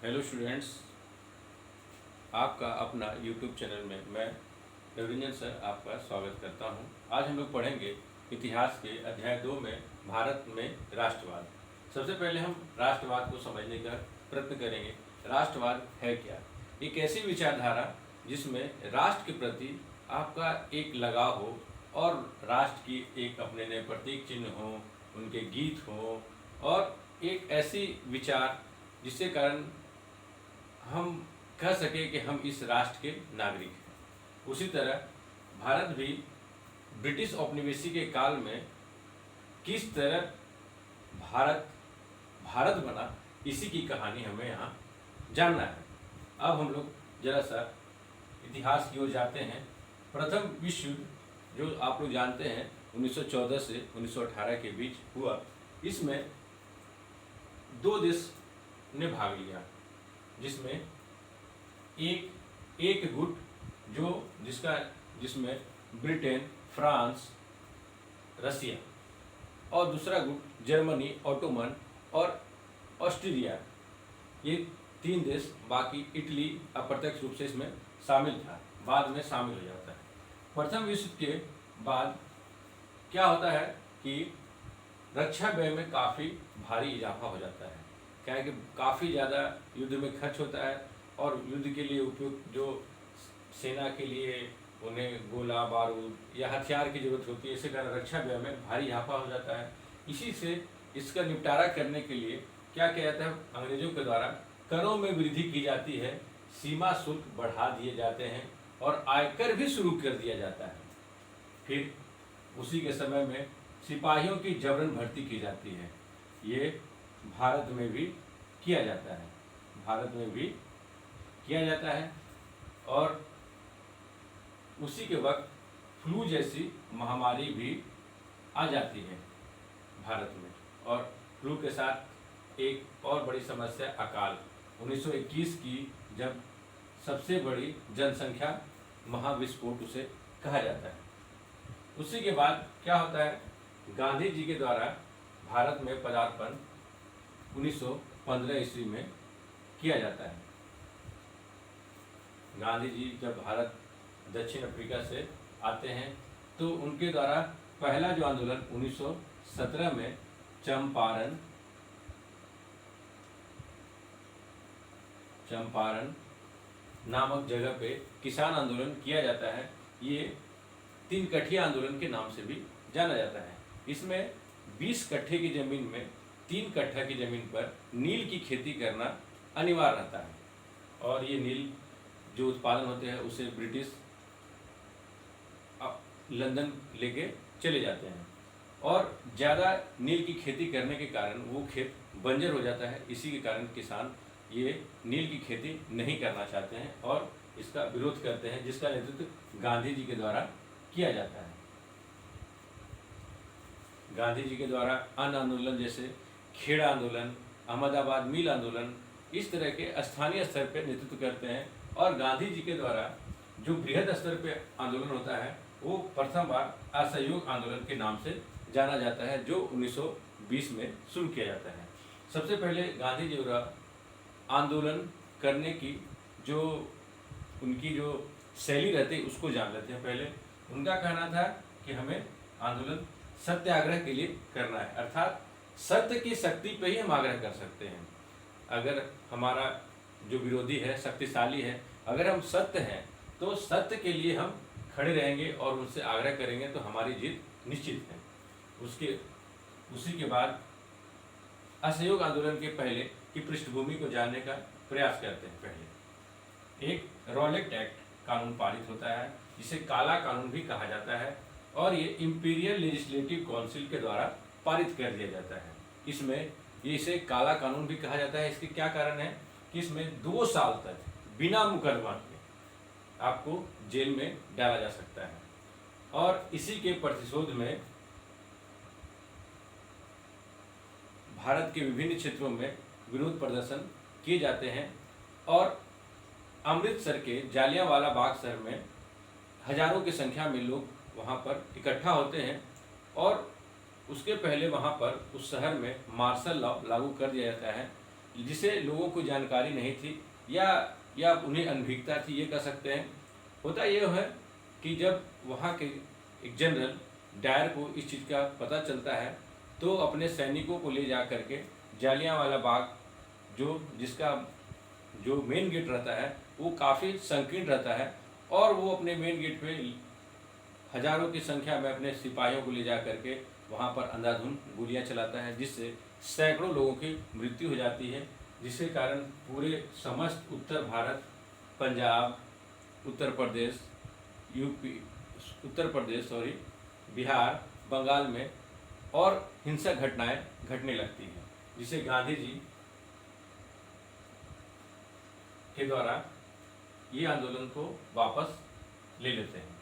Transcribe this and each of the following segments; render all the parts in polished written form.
Hello students, आपका अपना YouTube channel में मैं रविरंजन सर आपका स्वागत करता हूं। आज हम लोग पढ़ेंगे इतिहास के अध्याय 2 में भारत में राष्ट्रवाद। सबसे पहले हम राष्ट्रवाद को समझने का प्रयत्न करेंगे। राष्ट्रवाद है क्या? एक ऐसी विचारधारा जिसमें राष्ट्र के प्रति आपका एक लगाव हो और राष्ट्र की एक अपने नए प्रतीक चिन्ह हो, उनके गीत हो और एक ऐसी विचार जिसके कारण हम कह सकें कि हम इस राष्ट्र के नागरिक हैं। उसी तरह भारत भी ब्रिटिश औपनिवेशिक के काल में किस तरह भारत भारत बना, इसी की कहानी हमें यहाँ जानना है। अब हम लोग जरा सा इतिहास की ओर जाते हैं। प्रथम विश्व युद्ध जो आप लोग जानते हैं 1914 से 1918 के बीच हुआ। इसमें दो देश ने भाग लिया, जिसमें एक गुट जिसमें ब्रिटेन, फ्रांस, रसिया और दूसरा गुट जर्मनी, ऑटोमन और ऑस्ट्रिया, ये तीन देश, बाकी इटली अप्रत्यक्ष रूप से इसमें शामिल था, बाद में शामिल हो जाता है। प्रथम विश्व के बाद क्या होता है कि रक्षा व्यय में काफ़ी भारी इजाफा हो जाता है। क्या है कि काफ़ी ज़्यादा युद्ध में खर्च होता है और युद्ध के लिए उपयुक्त जो सेना के लिए उन्हें गोला बारूद या हथियार की जरूरत होती है, इसी कारण रक्षा व्यय में भारी इजाफा हो जाता है। इसी से इसका निपटारा करने के लिए क्या किया जाता है? अंग्रेजों के द्वारा करों में वृद्धि की जाती है, सीमा शुल्क बढ़ा दिए जाते हैं और आयकर भी शुरू कर दिया जाता है। फिर उसी के समय में सिपाहियों की जबरन भर्ती की जाती है। ये भारत में भी किया जाता है, भारत में भी किया जाता है। और उसी के वक्त फ्लू जैसी महामारी भी आ जाती है भारत में, और फ्लू के साथ एक और बड़ी समस्या अकाल 1921 की, जब सबसे बड़ी जनसंख्या महाविस्फोट उसे कहा जाता है। उसी के बाद क्या होता है? गांधी जी के द्वारा भारत में पदार्पण 1915 ईस्वी में किया जाता है। गांधी जी जब भारत दक्षिण अफ्रीका से आते हैं तो उनके द्वारा पहला जो आंदोलन 1917 में चंपारण नामक जगह पे किसान आंदोलन किया जाता है। ये 3 कठिया आंदोलन के नाम से भी जाना जाता है। इसमें 20 कट्ठे की जमीन में 3 कट्ठा की जमीन पर नील की खेती करना अनिवार्य रहता है, और ये नील जो उत्पादन होते हैं उसे ब्रिटिश लंदन लेके चले जाते हैं, और ज़्यादा नील की खेती करने के कारण वो खेत बंजर हो जाता है। इसी के कारण किसान ये नील की खेती नहीं करना चाहते हैं और इसका विरोध करते हैं, जिसका नेतृत्व गांधी जी के द्वारा किया जाता है। गांधी जी के द्वारा अन्य आंदोलन जैसे खेड़ा आंदोलन, अहमदाबाद मिल आंदोलन, इस तरह के स्थानीय स्तर पर नेतृत्व करते हैं। और गांधी जी के द्वारा जो बृहद स्तर पर आंदोलन होता है वो प्रथम बार असहयोग आंदोलन के नाम से जाना जाता है, जो 1920 में शुरू किया जाता है। सबसे पहले गांधी जी द्वारा आंदोलन करने की जो उनकी जो शैली रहती है उसको जान लेते हैं। पहले उनका कहना था कि हमें आंदोलन सत्याग्रह के लिए करना है, अर्थात सत्य की शक्ति पे ही हम आग्रह कर सकते हैं। अगर हमारा जो विरोधी है शक्तिशाली है, अगर हम सत्य हैं तो सत्य के लिए हम खड़े रहेंगे और उनसे आग्रह करेंगे तो हमारी जीत निश्चित है। उसी के बाद असहयोग आंदोलन के पहले की पृष्ठभूमि को जानने का प्रयास करते हैं। पहले एक रॉलेट एक्ट कानून पारित होता है, जिसे काला कानून भी कहा जाता है, और ये इंपीरियल लेजिस्लेटिव काउंसिल के द्वारा पारित कर दिया जाता है। इसमें इसे काला कानून भी कहा जाता है। इसके क्या कारण है कि इसमें 2 साल तक बिना मुकदमा के आपको जेल में डाला जा सकता है, और इसी के प्रतिशोध में भारत के विभिन्न क्षेत्रों में विरोध प्रदर्शन किए जाते हैं। और अमृतसर के जालियांवाला बाग शहर में हजारों की संख्या में लोग वहां पर इकट्ठा होते हैं, और उसके पहले वहां पर उस शहर में मार्शल लॉ लागू कर दिया जाता है, जिसे लोगों को जानकारी नहीं थी या उन्हें अनभिज्ञता थी, ये कह सकते हैं। होता यह है कि जब वहाँ के एक जनरल डायर को इस चीज़ का पता चलता है तो अपने सैनिकों को ले जा करके जालियांवाला बाग जिसका जो मेन गेट रहता है वो काफ़ी संकीर्ण रहता है, और वो अपने मेन गेट पे हजारों की संख्या में अपने सिपाहियों को ले जा करके वहाँ पर अंधाधुंध गोलियां चलाता है, जिससे सैकड़ों लोगों की मृत्यु हो जाती है, जिसके कारण पूरे समस्त उत्तर भारत, पंजाब, उत्तर प्रदेश, बिहार, बंगाल में और हिंसक घटनाएं घटने लगती हैं, जिसे गांधी जी के द्वारा ये आंदोलन को वापस ले लेते हैं।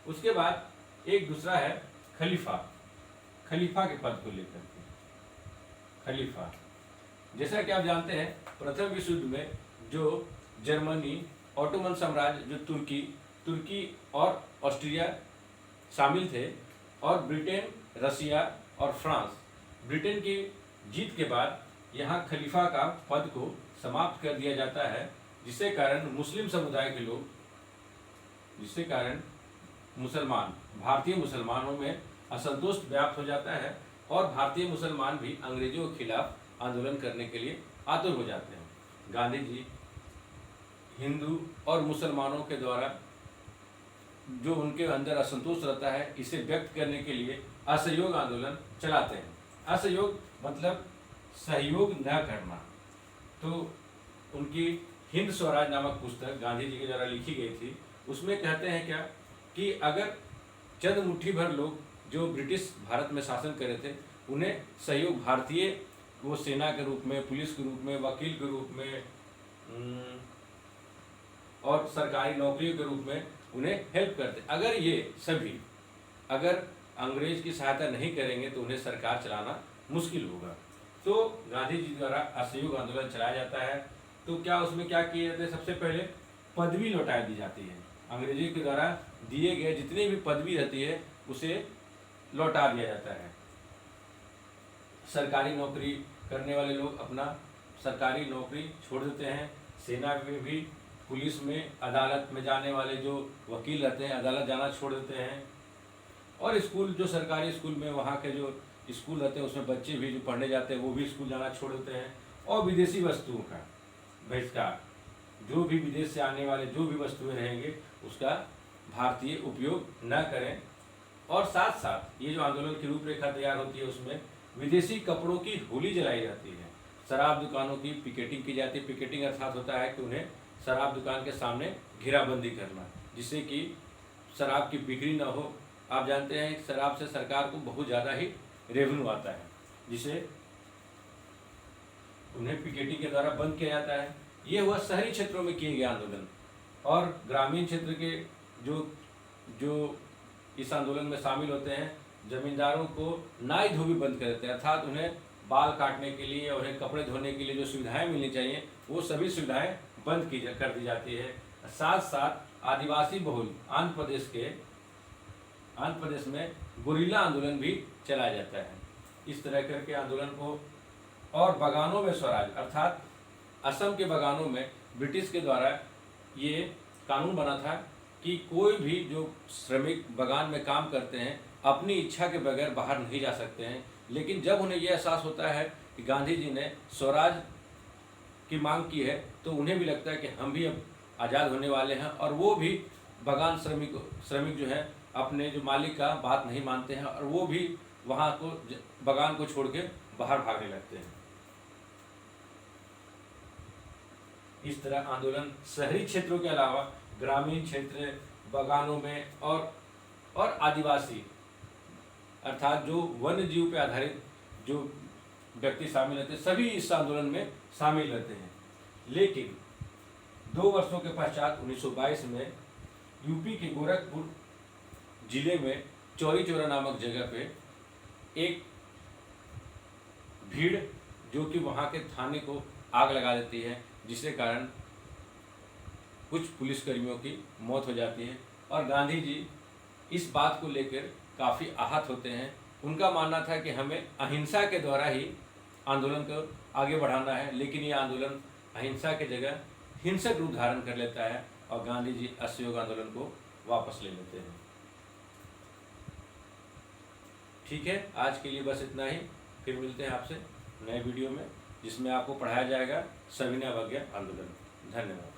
उसके बाद एक दूसरा है खलीफा के पद को लेकर के। खलीफा, जैसा कि आप जानते हैं, प्रथम विश्व युद्ध में जो जर्मनी, ऑटोमन साम्राज्य, जो तुर्की और ऑस्ट्रिया शामिल थे, और ब्रिटेन, रसिया और फ्रांस, ब्रिटेन की जीत के बाद यहाँ खलीफा का पद को समाप्त कर दिया जाता है, जिससे कारण मुस्लिम समुदाय के लोग, जिससे कारण भारतीय मुसलमानों में असंतोष व्याप्त हो जाता है, और भारतीय मुसलमान भी अंग्रेजों के खिलाफ आंदोलन करने के लिए आतुर हो जाते हैं। गांधी जी हिंदू और मुसलमानों के द्वारा जो उनके अंदर असंतोष रहता है, इसे व्यक्त करने के लिए असहयोग आंदोलन चलाते हैं। असहयोग मतलब सहयोग न करना। तो उनकी हिंद स्वराज नामक पुस्तक गांधी जी के द्वारा लिखी गई थी, उसमें कहते हैं क्या कि अगर चंद मुट्ठी भर लोग जो ब्रिटिश भारत में शासन कर रहे थे, उन्हें सहयोग भारतीय वो सेना के रूप में, पुलिस के रूप में, वकील के रूप में और सरकारी नौकरियों के रूप में उन्हें हेल्प करते, अगर अंग्रेज की सहायता नहीं करेंगे तो उन्हें सरकार चलाना मुश्किल होगा। तो गांधी जी द्वारा असहयोग आंदोलन चलाया जाता है। तो क्या उसमें क्या किया जाता है? सबसे पहले पदवी लौटा दी जाती है। अंग्रेजी के द्वारा दिए गए जितनी भी पदवी रहती है उसे लौटा दिया जाता है। सरकारी नौकरी करने वाले लोग अपना सरकारी नौकरी छोड़ देते हैं। सेना में भी, पुलिस में, अदालत में जाने वाले जो वकील रहते हैं अदालत जाना छोड़ देते हैं। और स्कूल, जो सरकारी स्कूल में वहाँ के जो स्कूल रहते हैं उसमें बच्चे भी जो पढ़ने जाते हैं वो भी स्कूल जाना छोड़ देते हैं। और विदेशी वस्तुओं का बहिष्कार, जो भी विदेश से आने वाले जो भी वस्तुएं रहेंगे उसका भारतीय उपयोग न करें। और साथ साथ ये जो आंदोलन की रूपरेखा तैयार होती है उसमें विदेशी कपड़ों की होली जलाई जाती है। शराब दुकानों की पिकेटिंग की जाती है। पिकेटिंग अर्थात होता है कि उन्हें शराब दुकान के सामने घेराबंदी करना, जिससे कि शराब की बिक्री न हो। आप जानते हैं शराब से सरकार को बहुत ज़्यादा ही रेवेन्यू आता है, जिसे उन्हें पिकेटिंग के द्वारा बंद किया जाता है। ये हुआ शहरी क्षेत्रों में किए गए आंदोलन। और ग्रामीण क्षेत्र के जो इस आंदोलन में शामिल होते हैं, जमींदारों को नाई धोबी बंद कर देते हैं, अर्थात उन्हें बाल काटने के लिए, उन्हें कपड़े धोने के लिए जो सुविधाएं मिलनी चाहिए वो सभी सुविधाएं बंद कर दी जाती है। साथ साथ आदिवासी बहुल आंध्र प्रदेश में गुरिल्ला आंदोलन भी चलाया जाता है। इस तरह करके आंदोलन को, और बगानों में स्वराज, अर्थात असम के बगानों में ब्रिटिश के द्वारा ये कानून बना था कि कोई भी जो श्रमिक बगान में काम करते हैं अपनी इच्छा के बगैर बाहर नहीं जा सकते हैं। लेकिन जब उन्हें यह एहसास होता है कि गांधी जी ने स्वराज की मांग की है तो उन्हें भी लगता है कि हम भी अब आज़ाद होने वाले हैं, और वो भी बगान श्रमिक जो है अपने जो मालिक का बात नहीं मानते हैं, और वो भी वहाँ को बगान को छोड़ के बाहर भागने लगते हैं। इस तरह आंदोलन शहरी क्षेत्रों के अलावा ग्रामीण क्षेत्र, बगानों में और आदिवासी अर्थात जो वन्य जीव पे आधारित जो व्यक्ति शामिल रहते हैं, सभी इस आंदोलन में शामिल रहते हैं। लेकिन 2 वर्षों के पश्चात 1922 में यूपी के गोरखपुर जिले में चौरी चौरा नामक जगह पे एक भीड़ जो कि वहाँ के थाने को आग लगा देती है, जिसके कारण कुछ पुलिसकर्मियों की मौत हो जाती है। और गांधी जी इस बात को लेकर काफ़ी आहत होते हैं। उनका मानना था कि हमें अहिंसा के द्वारा ही आंदोलन को आगे बढ़ाना है, लेकिन ये आंदोलन अहिंसा के जगह हिंसक रूप धारण कर लेता है और गांधी जी असहयोग आंदोलन को वापस ले लेते हैं। ठीक है, आज के लिए बस इतना ही। फिर मिलते हैं आपसे नए वीडियो में, जिसमें आपको पढ़ाया जाएगा सविनय अवज्ञा आंदोलन। धन्यवाद।